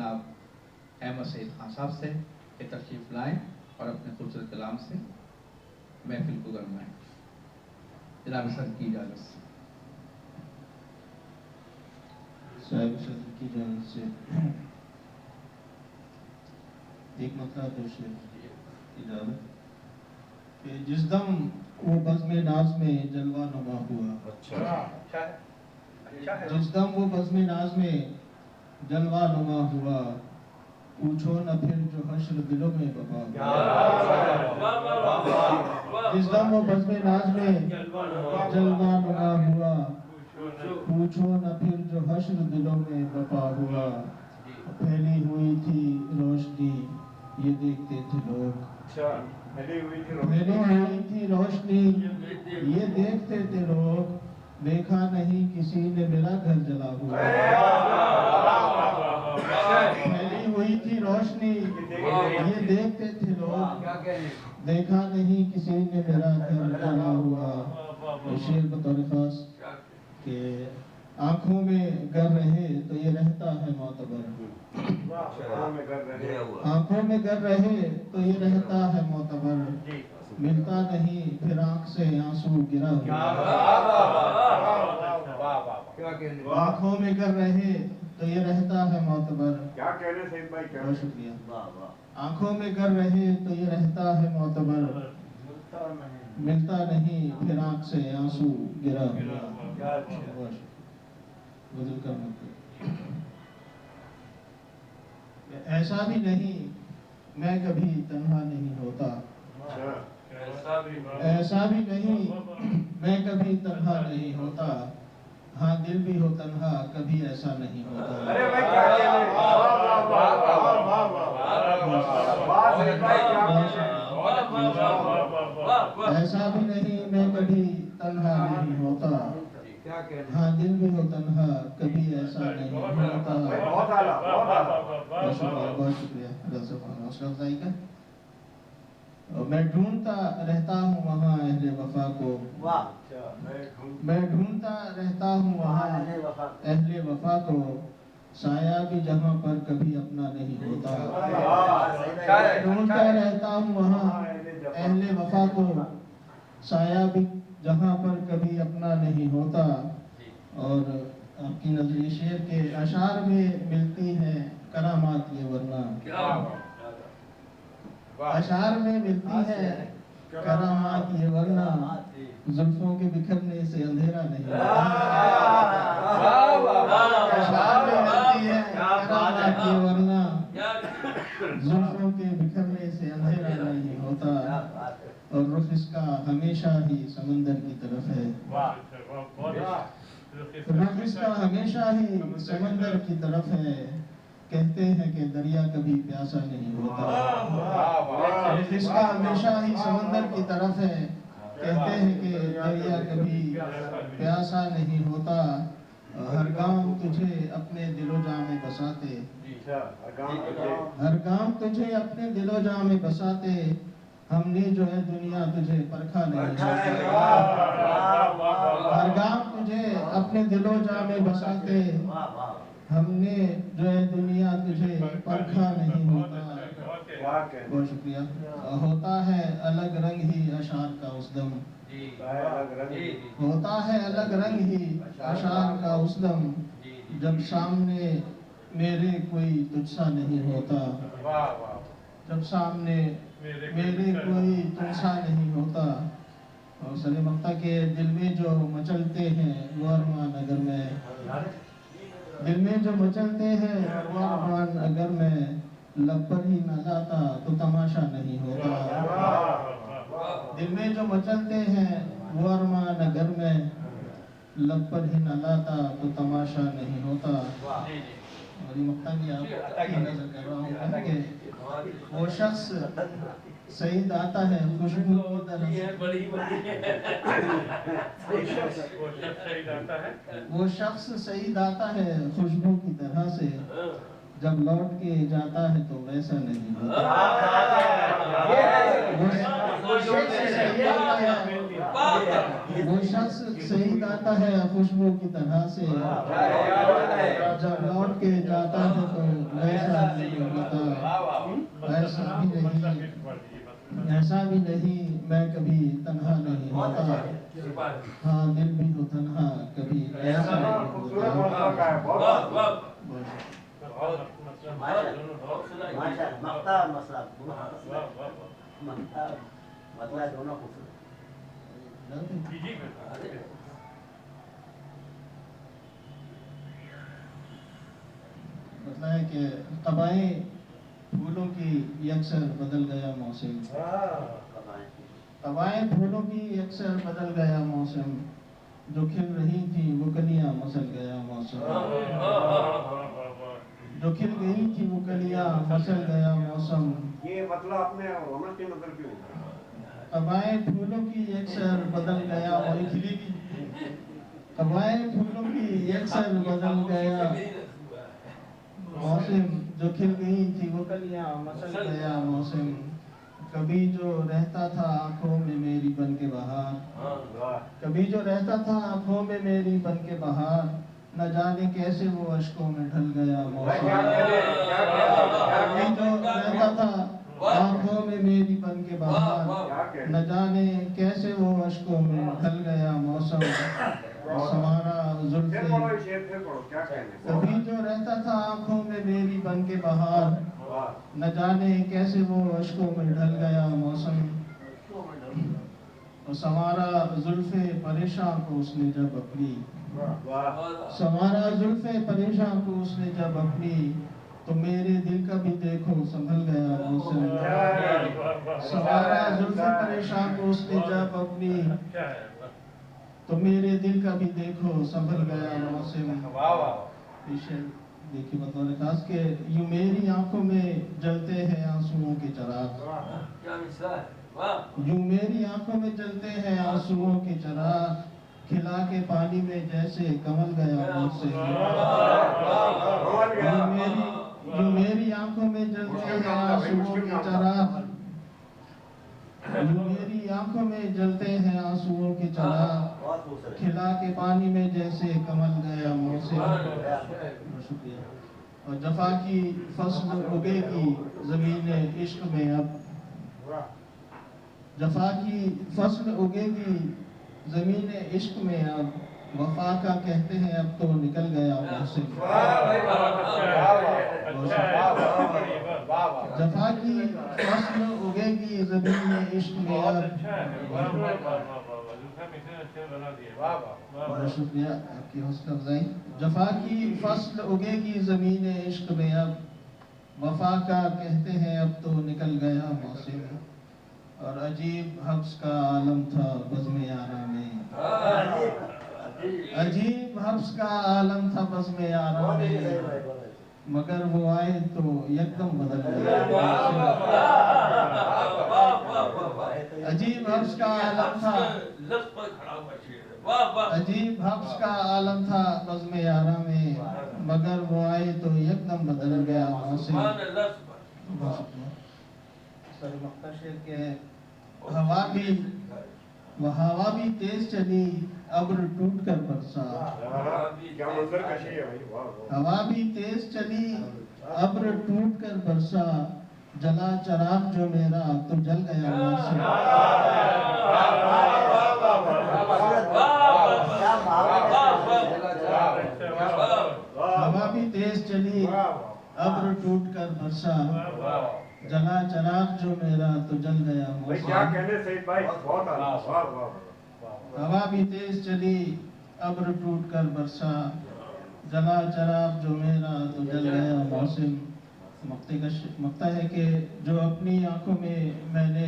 जनाब अहमद सईद खान साहब से कि तशरीफ़ लाएँ और अपने खूबसूरत कलाम से महफिल को गरमाएँ। जनाब सदर की इजाज़त से। साहिब सदर की इजाज़त से एक मतलब तो इजाज़त कि जिस दम वो बज़्म नाज में जलवा नुमा हुआ, अच्छा है। जिस दम वो बज़्म नाज में जलवा नुमा हुआ, पूछो न फिर जो हश्र दिलों में बपा हुआ। जिस दम वो बज़्म नाज में जलवा नुमा हुआ, पूछो न फिर जो हश्र दिलों में बपा हुआ। फैली हुई थी रोशनी ये देखते थे लोग, फैली हुई थी रोशनी ये देखते थे लोग, देखा नहीं किसी ने मेरा घर जला हुआ। फैली हुई थी रोशनी ये देखते थे लोग, देखा नहीं किसी ने मेरा घर जला हुआ। शेर बतौर खास के आंखों में गर रहे तो ये रहता है मोतबर, आंखों में गर रहे तो ये रहता है मोतबर, मिलता नहीं फिर आंख से आंसू गिरा हुआ। आंखों में गर रहे तो ये रहता है मोतबर, क्या कहने सईद भाई, बहुत शुक्रिया। आंखों में गर रहे तो ये रहता है मोतबर, मिलता नहीं फिर आंख से आंसू गिरा हुआ। बदल कर मत, ऐसा भी नहीं मैं कभी तन्हा नहीं होता, ऐसा भी नहीं मैं कभी तन्हा नहीं होता। हाँ दिल भी हो तन्हा कभी ऐसा नहीं होता। अरे भाई क्या ऐसा भी नहीं मैं कभी तन्हा नहीं होता, हाँ दिल भी हो तन्हा कभी ऐसा नहीं होता। बहुत शुक्रिया। मैं ढूंढता रहता हूँ वहाँ अहले वफा को, मैं ढूंढता रहता हूँ वहाँ अहले वफा को, साया भी जहाँ पर कभी अपना नहीं होता। ढूंढता रहता हूँ वहाँ अहले वफा को, साया भी जहाँ पर कभी अपना नहीं होता। और आपकी नज़री शेर के अशार में मिलती है करामात ये वरना, अशार में मिलती है करामात ये वरना, जुल्फों के बिखरने से अंधेरा नहीं होता। अशार में मिलती है करामात ये वरना, जुल्फों के बिखरने से अंधेरा नहीं होता। और रुख इसका हमेशा ही समंदर की तरफ है, रुख इसका हमेशा ही समंदर की तरफ है। कहते हैं कि दरिया कभी प्यासा नहीं होता, रुख इसका हमेशा ही समंदर की तरफ है। कहते हैं कि दरिया कभी प्यासा नहीं होता। हर गांव तुझे अपने दिलो जा में बसाते, हर गांव तुझे अपने दिलो जा में बसाते, हमने जो है दुनिया तुझे परखा नहीं होता। हर गांव तुझे अपने दिलो जा में बसाते, हमने जो है दुनिया तुझे परखा नहीं होता। बहुत शुक्रिया। होता है अलग रंग ही अशार का उस दम, होता है अलग रंग ही अशार का उस दम, जब सामने मेरे कोई तुझसा नहीं होता, जब सामने मेरे कोई तुझसा नहीं होता। और सरे मक्ता के दिल में जो मचलते हैं वो अरमान अगर मैं, दिल में जो मचलते हैं वो अरमान अगर मैं लब पर ही न लाता तो तमाशा नहीं होता। दिल में जो मचलते हैं वो अरमान अगर मैं लब पर ही न लाता तो तमाशा नहीं होता। और ये मक्ता भी आप नजर कर रहा हूँ कि वो शख्स सईद आता है खुशबू की तरह, वो शख्स सईद आता है खुशबू की तरह से, जब लौट के जाता है तो वैसा नहीं होता। वो शख्स सईद आता है खुशबू की तरह से, जब लौट के जाता है तो वैसा ऐसा भी नहीं मैं कभी तन्हा नहीं होता, हाँ दिल भी हो तन्हा कभी ऐसा नहीं होता। मतलब है कि तबाएं फूलों की यकसर बदल गया मौसम, तबाएं फूलों की यकसर बदल गया मौसम, जो खिल रही थी वो कलियां मसल गया मौसम, जो खिल गई थी वो कलियां मसल गया मौसम। ये मतलब आपने रोना की नजर क्यों? तबाएं फूलों की यकसर बदल गया और खिली तबाएं फूलों की यकसर बदल गया मौसम, जो खिल गई थी वो कलियां मसल गया मौसम। कभी जो रहता था आंखों में मेरी बन के बहार, कभी जो रहता था आंखों में मेरी बन के बहार, न जाने कैसे वो अश्कों में ढल गया मौसम। कभी जो रहता था आंखों में मेरी बन के बहार, न जाने कैसे वो अश्कों में ढल गया मौसम। समारा जुल्फे, कभी जो रहता था आंखों में मेरी बन के बहार, न जाने कैसे वो अश्कों में ढल गया मौसम। और समारा जुल्फे परेशान को उसने जब अपनी, समारा जुल्फे परेशान को उसने जब अपनी, तो मेरे दिल का भी देखो संभल गया मौसम। समारा जुल्फे परेशान को उसने जब अपनी, तो मेरे दिल का भी देखो संभल गया मौसम। देखिए बतौर खास के यूं मेरी आंखों में जलते हैं आंसुओं के चिराग, यूं मेरी आंखों में जलते हैं आंसुओं के चिराग, खिला के पानी में जैसे कमल गया मौसम। यूं मेरी आंखों में जलते हैं आंसुओं के चिराग, यूं मेरी आंखों में जलते हैं आंसुओं के चिराग, खिला के पानी में जैसे कमल गया मौसम। शुक्रिया। और जफा की फसल उगेगी ज़मीने इश्क में अब, जफा की फसल उगेगी ज़मीने इश्क में अब, वफा का कहते हैं अब तो निकल गया मौसम। जफा की फसल उगेगी ज़मीने इश्क में अब, शुक्रिया आपकी हौसला अफजाई। जफा की फसल उगेगी ज़मीने इश्क में अब, वफा का कहते हैं अब तो निकल गया मौसम। और अजीब हब्स का आलम था बज़्म यारा में, अजीब हब्स का आलम था बज़्म यारा में, मगर वो आए तो एकदम बदल गया। अजीब हब्स का आलम था, अजीब हब्स का आलम था बज़्म यारा में, मगर वो आए तो एकदम बदल गया मौसम। हवा भी तेज चली अब्र टूट कर बरसा, हवा भी तेज चली अब्र टूट कर बरसा, जला चराग जो मेरा तो जल गया मौसम। हवा भी तेज चली अब्र टूट कर बरसा, जला चराग जो मेरा तो जल गया मौसम। क्या कहने सईद भाई, बहुत वाह। हवा भी तेज चली अब्र टूट कर बरसा, जला चराग जो मेरा तो जल गया मौसम। मक्ता है कि जो अपनी आंखों में मैंने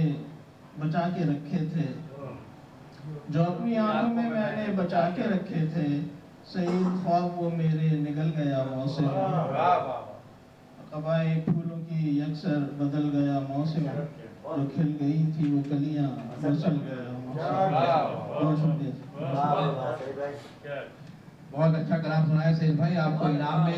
बचा के रखे थे, जो अपनी आंखों में मैंने बचा के रखे थे, सईद ख्वाब वो मेरे निकल गया मौसम। कबाए फूलों की यकसर बदल गया मौसम, जो खिल गई थी वो कलियां मसल गया मौसम। बहुत शुक्रिया। बहुत अच्छा कलाम सुनाया सईद भाई, आपको इनाम में